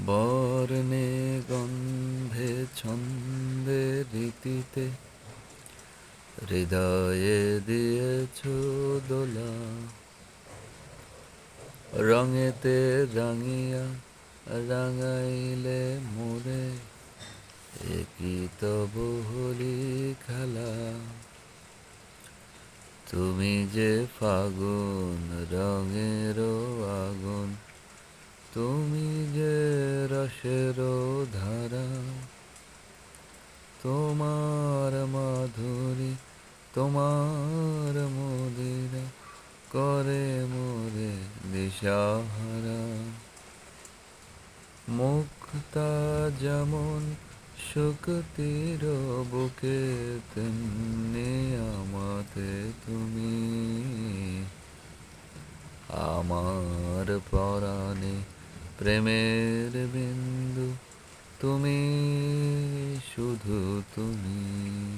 বর্ণে গন্ধে ছন্দে রীতিতে হৃদয়ে দিয়েছ দোলা, রঙেতে রাঙিয়া রাঙাইলে মোরে, একই তব হোলি খেলা। তুমি যে ফাগুন রঙের আগুন, তুমি যে রসের ধারা, তোমার মাধুরী তোমার মদিরা করে মোরে দিশাহারা। মুক্তা যেমন শক্তির বুকে, তেমনি আমাতে তুমি আমার পরাণে প্রেমের বিন্দু, তুমি শুধু তুমি।